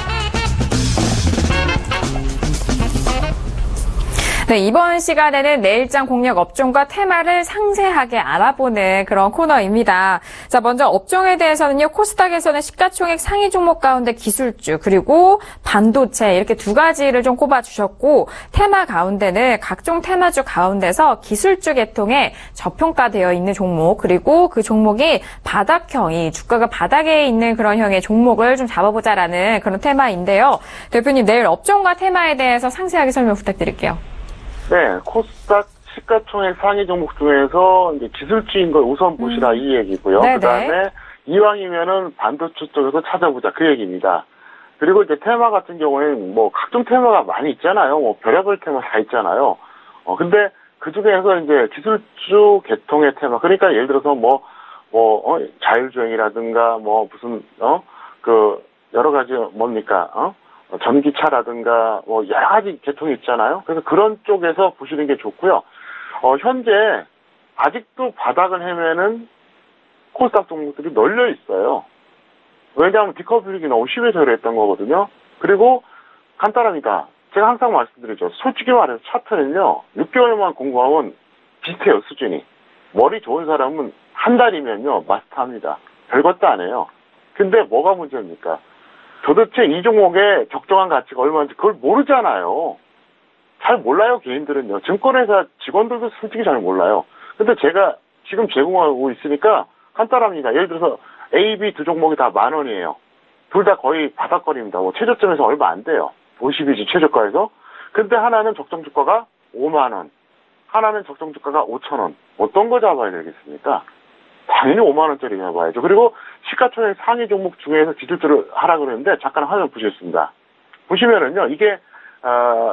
네, 이번 시간에는 내일장 공략 업종과 테마를 상세하게 알아보는 그런 코너입니다. 자, 먼저 업종에 대해서는요, 코스닥에서는 시가총액 상위 종목 가운데 기술주, 그리고 반도체, 이렇게 두 가지를 좀 꼽아주셨고, 테마 가운데는 각종 테마주 가운데서 기술주 계통에 저평가되어 있는 종목, 그리고 그 종목이 바닥형이, 주가가 바닥에 있는 그런 형의 종목을 좀 잡아보자라는 그런 테마인데요. 대표님, 내일 업종과 테마에 대해서 상세하게 설명 부탁드릴게요. 네, 코스닥 시가총액 상위 종목 중에서 이제 기술주인 걸 우선 보시라 이 얘기고요. 네네. 그다음에 이왕이면은 반도체 쪽에서 찾아보자 그 얘기입니다. 그리고 이제 테마 같은 경우에는 뭐 각종 테마가 많이 있잖아요. 뭐 별의별 테마 다 있잖아요. 근데 그 중에서 이제 기술주 계통의 테마, 그러니까 예를 들어서 자율주행이라든가 무슨 그 여러 가지 뭡니까 전기차라든가 여러 가지 계통이 있잖아요. 그래서 그런 쪽에서 보시는 게 좋고요. 현재 아직도 바닥을 헤매는 코스닥 종목들이 널려 있어요. 왜냐하면 디커플링이 너무 심해서 그랬던 거거든요. 그리고 간단합니다. 제가 항상 말씀드리죠. 솔직히 말해서 차트는요, 6개월만 공부하면 비슷해요, 수준이. 머리 좋은 사람은 한 달이면요, 마스터합니다. 별것도 안 해요. 근데 뭐가 문제입니까? 도대체 이 종목의 적정한 가치가 얼마인지 그걸 모르잖아요. 잘 몰라요, 개인들은요. 증권회사 직원들도 솔직히 잘 몰라요. 근데 제가 지금 제공하고 있으니까 간단합니다. 예를 들어서 A, B 두 종목이 다 10,000원이에요. 둘 다 거의 바닥거리입니다. 최저점에서 얼마 안 돼요. 50이지, 최저가에서. 근데 하나는 적정 주가가 50,000원. 하나는 적정 주가가 5,000원. 어떤 거 잡아야 되겠습니까? 당연히 50,000원짜리 잡아야죠. 그리고 시가총액 상위 종목 중에서 기술주를 하라 그러는데 잠깐 화면 보시겠습니다. 보시면은요, 이게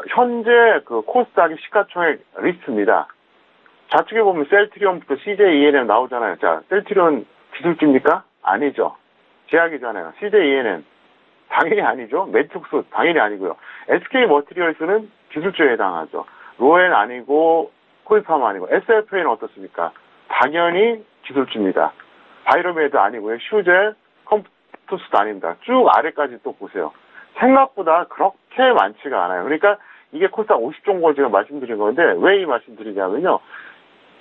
현재 그 코스닥의 시가총액 리스트입니다. 좌측에 보면 셀트리온부터 CJ ENM 나오잖아요. 자, 셀트리온 기술주입니까? 아니죠. 제약이잖아요. CJ ENM 당연히 아니죠. 매트릭스 당연히 아니고요. SK 머티리얼스는 기술주에 해당하죠. 로엔 아니고 코이팜 아니고 SFA는 어떻습니까? 당연히 기술주입니다. 바이로메드 아니고요. 슈젤, 컴퓨터스도 아닙니다. 쭉 아래까지 또 보세요. 생각보다 그렇게 많지가 않아요. 그러니까 이게 코스닥 50종목을 제가 말씀드린 건데 왜 이 말씀드리냐면요.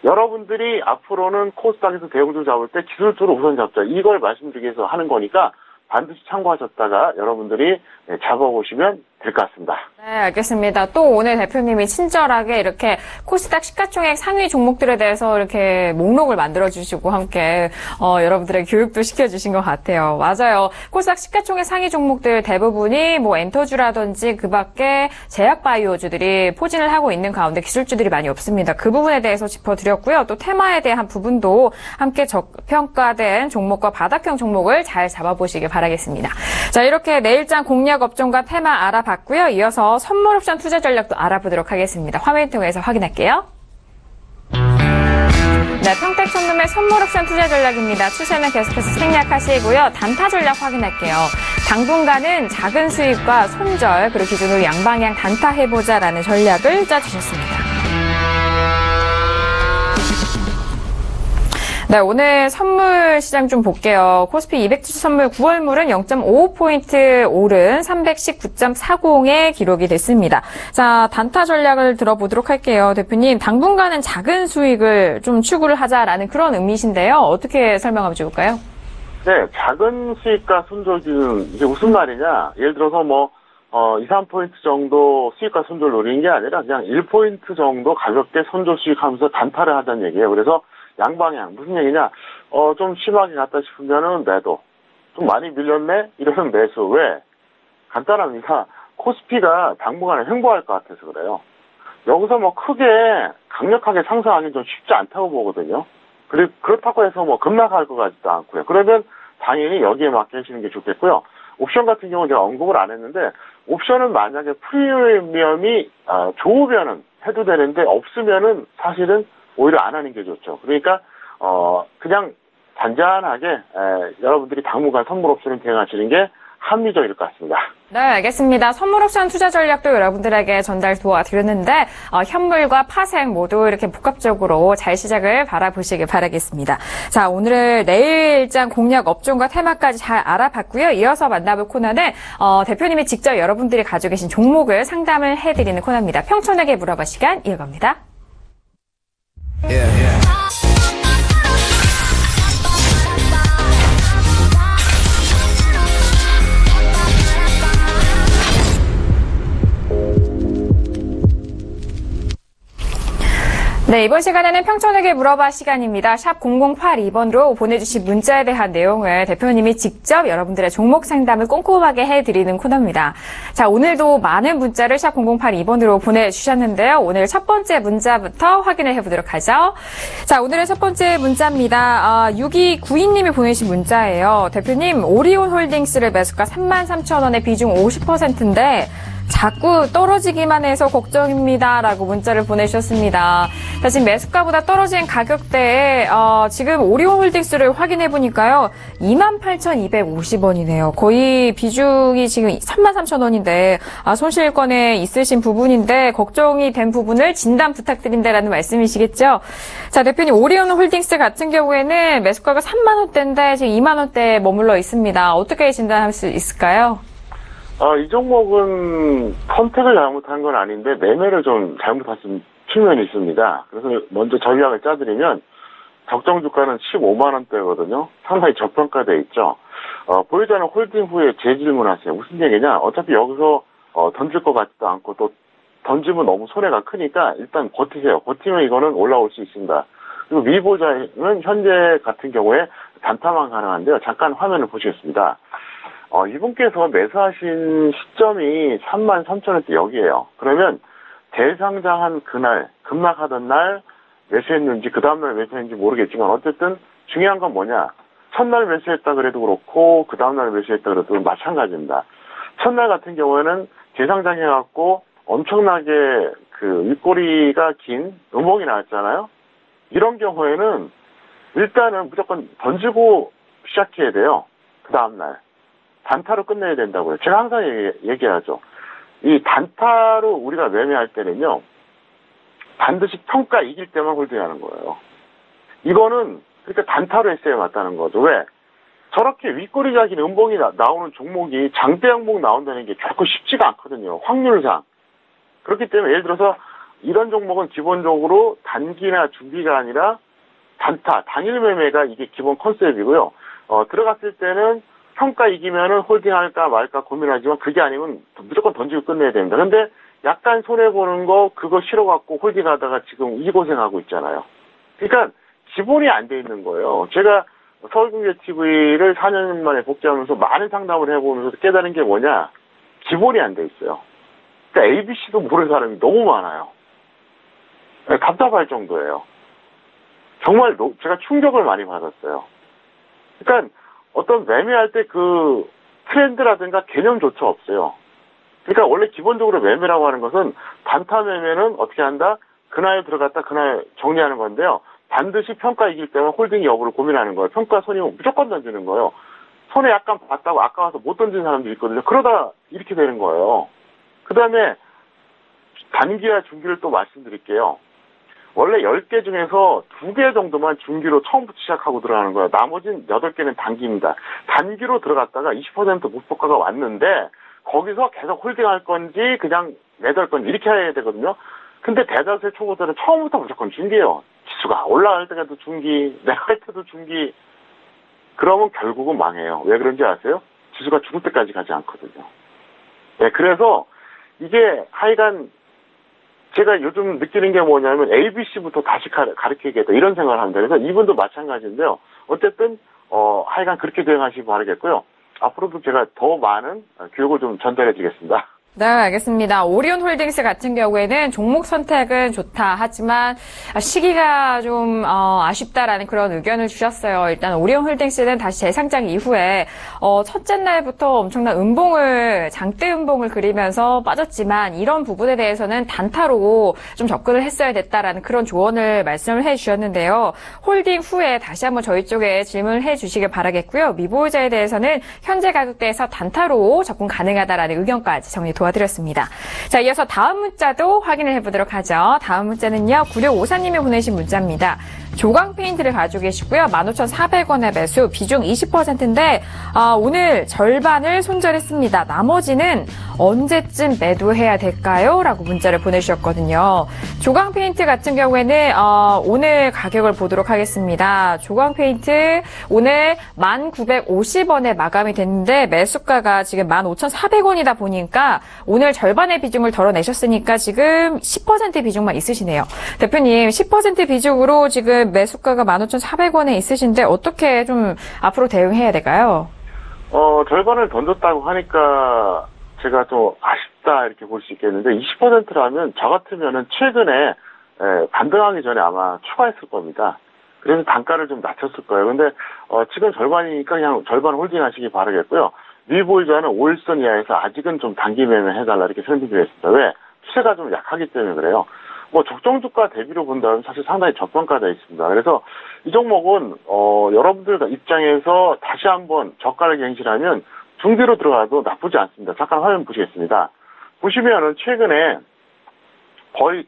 여러분들이 앞으로는 코스닥에서 대형주 잡을 때 기술주로 우선 잡자. 이걸 말씀드리기 위해서 하는 거니까 반드시 참고하셨다가 여러분들이 잡아보시면 될 것 같습니다. 네, 알겠습니다. 또 오늘 대표님이 친절하게 이렇게 코스닥 시가총액 상위 종목들에 대해서 이렇게 목록을 만들어주시고 함께 여러분들의 교육도 시켜주신 것 같아요. 맞아요. 코스닥 시가총액 상위 종목들 대부분이 뭐 엔터주라든지 그 밖에 제약바이오주들이 포진을 하고 있는 가운데 기술주들이 많이 없습니다. 그 부분에 대해서 짚어드렸고요. 또 테마에 대한 부분도 함께 저평가된 종목과 바닥형 종목을 잘 잡아보시길 바라겠습니다. 자, 이렇게 내일장 공략 업종과 테마 알아봤고요. 이어서 선물 옵션 투자 전략도 알아보도록 하겠습니다. 화면 통해서 확인할게요. 네, 평택촌룸의 선물 옵션 투자 전략입니다. 추세는 계속해서 생략하시고요. 단타 전략 확인할게요. 당분간은 작은 수익과 손절, 그리고 기준으로 양방향 단타 해보자라는 전략을 짜주셨습니다. 네, 오늘 선물 시장 좀 볼게요. 코스피 200지수 선물 9월물은 0.55포인트 오른 319.40의 기록이 됐습니다. 자, 단타 전략을 들어보도록 할게요. 대표님, 당분간은 작은 수익을 좀 추구를 하자라는 그런 의미이신데요. 어떻게 설명하면 좋을까요? 네, 작은 수익과 손절 기준, 이게 무슨 말이냐? 예를 들어서 2, 3포인트 정도 수익과 손절 노리는 게 아니라 그냥 1포인트 정도 가볍게 손절 수익하면서 단타를 하자는 얘기예요. 그래서 양방향, 무슨 얘기냐? 좀 심하게 갔다 싶으면은 매도. 좀 많이 밀렸네? 이러면 매수. 왜? 간단합니다. 코스피가 당분간에 횡보할 것 같아서 그래요. 여기서 크게, 강력하게 상승하기는 좀 쉽지 않다고 보거든요. 그렇다고 해서 급락할 것 같지도 않고요. 그러면 당연히 여기에 맞게 하시는 게 좋겠고요. 옵션 같은 경우는 제가 언급을 안 했는데, 옵션은 만약에 프리미엄이 좋으면은 해도 되는데, 없으면은 사실은 오히려 안 하는 게 좋죠. 그러니까 그냥 잔잔하게 여러분들이 당분간 선물 옵션을 대응하시는 게 합리적일 것 같습니다. 네, 알겠습니다. 선물 옵션 투자 전략도 여러분들에게 전달 도와드렸는데 현물과 파생 모두 이렇게 복합적으로 잘 시작을 바라보시길 바라겠습니다. 자, 오늘 내일장 공략 업종과 테마까지 잘 알아봤고요. 이어서 만나볼 코너는 대표님이 직접 여러분들이 가지고 계신 종목을 상담을 해드리는 코너입니다. 평촌에게 물어봐 시간 이어갑니다. 네, 이번 시간에는 평촌에게 물어봐 시간입니다. 샵 0082번으로 보내주신 문자에 대한 내용을 대표님이 직접 여러분들의 종목 상담을 꼼꼼하게 해드리는 코너입니다. 자, 오늘도 많은 문자를 샵 0082번으로 보내주셨는데요. 오늘 첫 번째 문자부터 확인을 해보도록 하죠. 자, 오늘의 첫 번째 문자입니다. 6292님이 보내신 문자예요. 대표님, 오리온 홀딩스를 매수가 33,000원에 비중 50%인데 자꾸 떨어지기만 해서 걱정입니다. 라고 문자를 보내주셨습니다. 지금 매수가보다 떨어진 가격대에 지금 오리온 홀딩스를 확인해보니까요. 28,250원이네요. 거의 비중이 지금 33,000원인데 손실권에 있으신 부분인데 걱정이 된 부분을 진단 부탁드린다라는 말씀이시겠죠. 자, 대표님, 오리온 홀딩스 같은 경우에는 매수가가 3만 원대인데 지금 2만 원대에 머물러 있습니다. 어떻게 진단할 수 있을까요? 이 종목은 선택을 잘못한 건 아닌데 매매를 좀 잘못한 측면이 있습니다. 그래서 먼저 전략을 짜드리면 적정 주가는 15만 원대거든요. 상당히 저평가돼 있죠. 보유자는 홀딩 후에 재질문하세요. 무슨 얘기냐? 어차피 여기서 던질 것 같지도 않고 또 던지면 너무 손해가 크니까 일단 버티세요. 버티면 이거는 올라올 수 있습니다. 그리고 미보자는 현재 같은 경우에 단타만 가능한데요. 잠깐 화면을 보시겠습니다. 이분께서 매수하신 시점이 33,000원대 여기에요. 그러면 대상장한 그날, 급락하던 날 매수했는지 그 다음날 매수했는지 모르겠지만 어쨌든 중요한 건 뭐냐. 첫날 매수했다 그래도 그렇고 그 다음날 매수했다 그래도 마찬가지입니다. 첫날 같은 경우에는 대상장해갖고 엄청나게 윗꼬리가 긴 음봉이 나왔잖아요. 이런 경우에는 일단은 무조건 던지고 시작해야 돼요. 그 다음날. 단타로 끝내야 된다고요. 제가 항상 얘기하죠. 이 단타로 우리가 매매할 때는요. 반드시 평가 이길 때만 홀딩하는 거예요. 이거는 그러니까 단타로 했어야 맞다는 거죠. 왜? 저렇게 윗꼬리 작은 음봉이 나오는 종목이 장대 양봉 나온다는 게 결코 쉽지가 않거든요. 확률상. 그렇기 때문에 예를 들어서 이런 종목은 기본적으로 단기나 중기가 아니라 단타, 당일 매매가 이게 기본 컨셉이고요. 들어갔을 때는 평가 이기면은 홀딩할까 말까 고민하지만 그게 아니면 무조건 던지고 끝내야 됩니다. 근데 약간 손해보는 거 그거 싫어갖고 홀딩하다가 지금 이 고생하고 있잖아요. 그러니까 기본이 안 돼 있는 거예요. 제가 서울경제TV를 4년 만에 복귀하면서 많은 상담을 해보면서 깨달은 게 뭐냐. 기본이 안 돼 있어요. 그러니까 ABC도 모르는 사람이 너무 많아요. 답답할 정도예요. 정말 제가 충격을 많이 받았어요. 그러니까 어떤 매매할 때 그 트렌드라든가 개념조차 없어요. 그러니까 원래 기본적으로 매매라고 하는 것은 단타 매매는 어떻게 한다? 그날 들어갔다 그날 정리하는 건데요. 반드시 평가 이길 때는 홀딩 여부를 고민하는 거예요. 평가 손이면 무조건 던지는 거예요. 손에 약간 봤다고 아까워서 못 던지는 사람도 있거든요. 그러다 이렇게 되는 거예요. 그 다음에 단기와 중기를 또 말씀드릴게요. 원래 10개 중에서 2개 정도만 중기로 처음부터 시작하고 들어가는 거예요. 나머지는 8개는 단기입니다. 단기로 들어갔다가 20% 목표가가 왔는데 거기서 계속 홀딩할 건지 그냥 매달 건지 이렇게 해야 되거든요. 근데 대다수의 초보들은 처음부터 무조건 중기예요. 지수가 올라갈 때도 중기, 내려갈 때도 중기. 그러면 결국은 망해요. 왜 그런지 아세요? 지수가 죽을 때까지 가지 않거든요. 네, 그래서 이게 하여간 제가 요즘 느끼는 게 뭐냐면 ABC부터 다시 가르치겠다 이런 생각을 합니다. 그래서 이분도 마찬가지인데요. 어쨌든 하여간 그렇게 대응하시기 바라겠고요. 앞으로도 제가 더 많은 교육을 좀 전달해 드리겠습니다. 네, 알겠습니다. 오리온 홀딩스 같은 경우에는 종목 선택은 좋다. 하지만 시기가 좀 아쉽다라는 그런 의견을 주셨어요. 일단 오리온 홀딩스는 다시 재상장 이후에 첫째 날부터 엄청난 장대 음봉을 그리면서 빠졌지만 이런 부분에 대해서는 단타로 좀 접근을 했어야 됐다라는 그런 조언을 말씀을 해주셨는데요. 홀딩 후에 다시 한번 저희 쪽에 질문을 해주시길 바라겠고요. 미보유자에 대해서는 현재 가격대에서 단타로 접근 가능하다라는 의견까지 정리 도와드렸습니다. 자, 이어서 다음 문자도 확인을 해보도록 하죠. 다음 문자는요. 9654님이 보내신 문자입니다. 조광 페인트를 가지고 계시고요. 15,400원의 매수, 비중 20%인데 오늘 절반을 손절했습니다. 나머지는 언제쯤 매도해야 될까요? 라고 문자를 보내주셨거든요. 조광 페인트 같은 경우에는 오늘 가격을 보도록 하겠습니다. 조광 페인트 오늘 1,950원에 마감이 됐는데 매수가가 지금 15,400원이다 보니까 오늘 절반의 비중을 덜어내셨으니까 지금 10% 비중만 있으시네요. 대표님 10% 비중으로 지금 매수가가 15,400원에 있으신데 어떻게 좀 앞으로 대응해야 될까요? 절반을 던졌다고 하니까 제가 좀 아쉽다 이렇게 볼 수 있겠는데 20%라면 저 같으면은 최근에 반등하기 전에 아마 추가했을 겁니다. 그래서 단가를 좀 낮췄을 거예요. 근데 지금 절반이니까 그냥 절반 홀딩하시기 바라겠고요. 미보유자는 5일선 이하에서 아직은 좀 단기 매매 해달라 이렇게 설명드렸습니다. 왜? 추세가 좀 약하기 때문에 그래요. 적정 주가 대비로 본다면 사실 상당히 저평가되어 있습니다. 그래서 이 종목은 여러분들 입장에서 다시 한번 저가를 갱신하면 중기로 들어가도 나쁘지 않습니다. 잠깐 화면 보시겠습니다. 보시면은 최근에 거의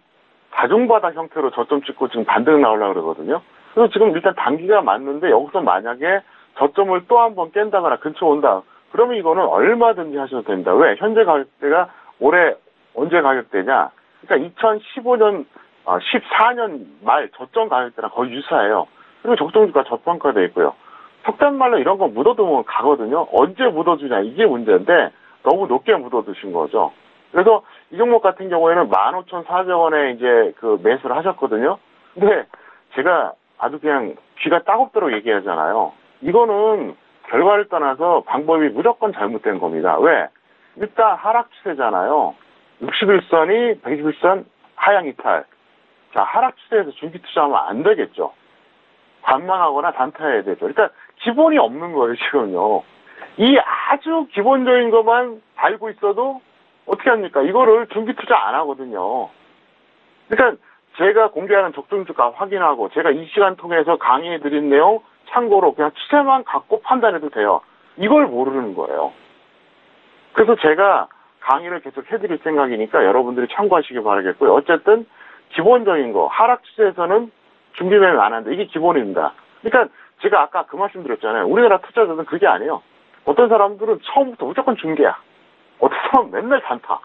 다중바닥 형태로 저점 찍고 지금 반등 나오려고 그러거든요. 그래서 지금 일단 단기가 맞는데 여기서 만약에 저점을 또 한번 깬다거나 근처 온다. 그러면 이거는 얼마든지 하셔도 됩니다. 왜? 현재 가격대가 올해 언제 가격대냐? 그러니까 2015년, 14년 말 저점 가격대랑 거의 유사해요. 그리고 적정주가 저평가되어 있고요. 속단 말로 이런 거 묻어두면 가거든요. 언제 묻어주냐 이게 문제인데 너무 높게 묻어두신 거죠. 그래서 이 종목 같은 경우에는 15,400원에 이제 그 매수를 하셨거든요. 근데 제가 아주 그냥 귀가 따갑도록 얘기하잖아요. 이거는 결과를 떠나서 방법이 무조건 잘못된 겁니다. 왜? 일단 하락 추세잖아요. 61선이 121선 하향 이탈. 자, 하락 추세에서 중기 투자하면 안 되겠죠. 관망하거나 단타해야 되죠. 그러니까 기본이 없는 거예요, 지금요. 이 아주 기본적인 것만 알고 있어도 어떻게 합니까? 이거를 중기 투자 안 하거든요. 그러니까 제가 공개하는 적정주가 확인하고 제가 이 시간 통해서 강의해드린 내용 참고로 그냥 추세만 갖고 판단해도 돼요. 이걸 모르는 거예요. 그래서 제가 강의를 계속 해드릴 생각이니까 여러분들이 참고하시기 바라겠고요. 어쨌든 기본적인 거 하락 추세에서는 중기 매매 안 한다. 이게 기본입니다. 그러니까 제가 아까 그 말씀 드렸잖아요. 우리나라 투자자들은 그게 아니에요. 어떤 사람들은 처음부터 무조건 중개야. 어떤 사람은 맨날 단타.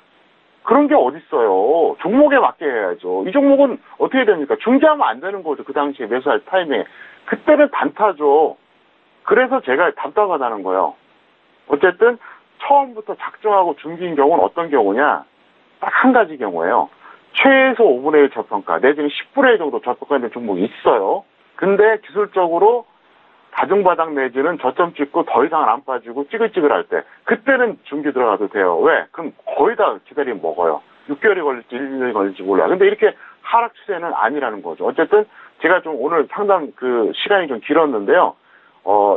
그런 게 어딨어요. 종목에 맞게 해야죠. 이 종목은 어떻게 됩니까? 중개하면 안 되는 거죠. 그 당시에 매수할 타이밍에. 그때는 단타죠. 그래서 제가 답답하다는 거예요. 어쨌든 처음부터 작정하고 중기인 경우는 어떤 경우냐? 딱 한 가지 경우예요. 최소 5분의 1 저평가, 내지는 10분의 1 정도 저평가된 종목이 있어요. 근데 기술적으로 다중바닥 내지는 저점 찍고 더 이상은 안 빠지고 찌글찌글할 때, 그때는 중기 들어가도 돼요. 왜? 그럼 거의 다 기다리면 먹어요. 6개월이 걸릴지 1년이 걸릴지 몰라요. 근데 이렇게 하락 추세는 아니라는 거죠. 어쨌든 제가 좀 오늘 상담 시간이 좀 길었는데요.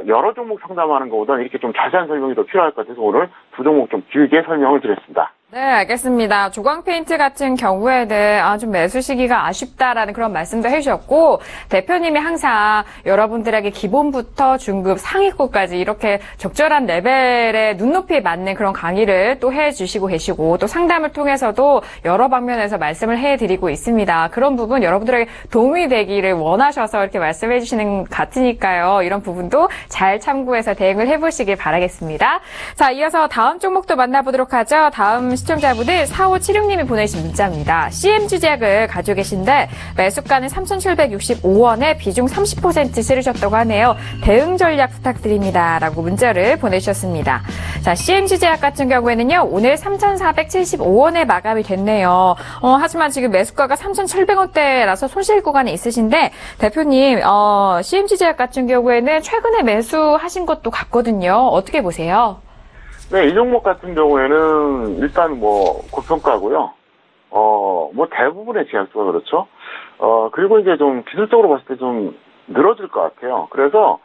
여러 종목 상담하는 것보다는 이렇게 좀 자세한 설명이 더 필요할 것 같아서 오늘 두 종목 좀 길게 설명을 드렸습니다. 네, 알겠습니다. 조광페인트 같은 경우에는 좀 매수 시기가 아쉽다라는 그런 말씀도 해주셨고, 대표님이 항상 여러분들에게 기본부터 중급, 상위급까지 이렇게 적절한 레벨에 눈높이에 맞는 그런 강의를 또 해주시고 계시고, 또 상담을 통해서도 여러 방면에서 말씀을 해드리고 있습니다. 그런 부분 여러분들에게 도움이 되기를 원하셔서 이렇게 말씀해 주시는 것 같으니까요. 이런 부분도 잘 참고해서 대응을 해보시길 바라겠습니다. 자, 이어서 다음 종목도 만나보도록 하죠. 다음 시청자분들 4576님이 보내신 문자입니다. CM주제약을 가지고 계신데 매수가는 3,765원에 비중 30% 실으셨다고 하네요. 대응 전략 부탁드립니다. 라고 문자를 보내주셨습니다. 자, CM주제약 같은 경우에는요. 오늘 3,475원에 마감이 됐네요. 하지만 지금 매수가가 3,700원대라서 손실 구간에 있으신데 대표님 CM주제약 같은 경우에는 최근에 매수하신 것도 같거든요. 어떻게 보세요? 네, 이 종목 같은 경우에는 일단 고평가고요. 대부분의 제약주가 그렇죠. 그리고 이제 좀 기술적으로 봤을 때 좀 늘어질 것 같아요. 그래서,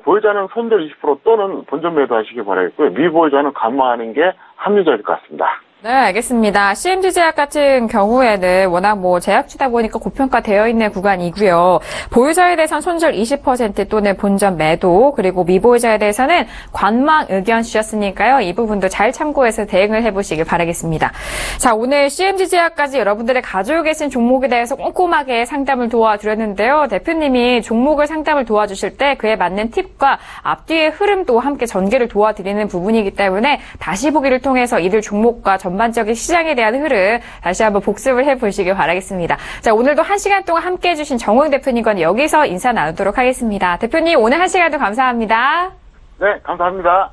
보유자는 손절 20% 또는 본전 매도하시기 바라겠고요. 미보유자는 감마하는 게 합리적일 것 같습니다. 네, 알겠습니다. CM주제약 같은 경우에는 워낙 제약주다 보니까 고평가되어 있는 구간이고요. 보유자에 대해서는 손절 20% 또는 본전 매도, 그리고 미보유자에 대해서는 관망 의견 주셨으니까요. 이 부분도 잘 참고해서 대응을 해보시길 바라겠습니다. 자, 오늘 CM주제약까지 여러분들의 가지고 계신 종목에 대해서 꼼꼼하게 상담을 도와드렸는데요. 대표님이 종목을 상담을 도와주실 때 그에 맞는 팁과 앞뒤의 흐름도 함께 전개를 도와드리는 부분이기 때문에 다시 보기를 통해서 이들 종목과 전반적인 시장에 대한 흐름 다시 한번 복습을 해보시길 바라겠습니다. 자, 오늘도 1시간 동안 함께해 주신 정호영 대표님과는 여기서 인사 나누도록 하겠습니다. 대표님, 오늘 1시간도 감사합니다. 네, 감사합니다.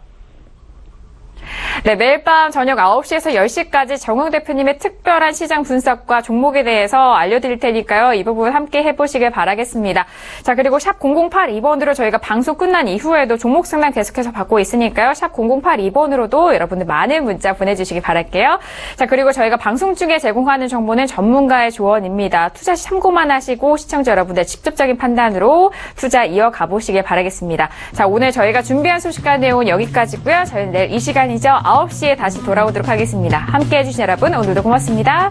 네, 매일 밤 저녁 9시에서 10시까지 정호영 대표님의 특별한 시장 분석과 종목에 대해서 알려드릴 테니까요. 이 부분 함께 해보시길 바라겠습니다. 자, 그리고 샵 0082번으로 저희가 방송 끝난 이후에도 종목 상담 계속해서 받고 있으니까요. 샵 0082번으로도 여러분들 많은 문자 보내주시기 바랄게요. 자, 그리고 저희가 방송 중에 제공하는 정보는 전문가의 조언입니다. 투자 시 참고만 하시고 시청자 여러분들 직접적인 판단으로 투자 이어가 보시길 바라겠습니다. 자, 오늘 저희가 준비한 소식과 내용은 여기까지고요. 저희는 내일 이 시간이죠. 9시에 다시 돌아오도록 하겠습니다. 함께해 주신 여러분 오늘도 고맙습니다.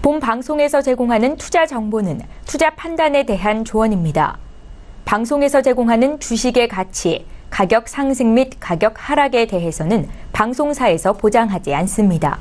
본 방송에서 제공하는 투자 정보는 투자 판단에 대한 조언입니다. 방송에서 제공하는 주식의 가치, 가격 상승 및 가격 하락에 대해서는 방송사에서 보장하지 않습니다.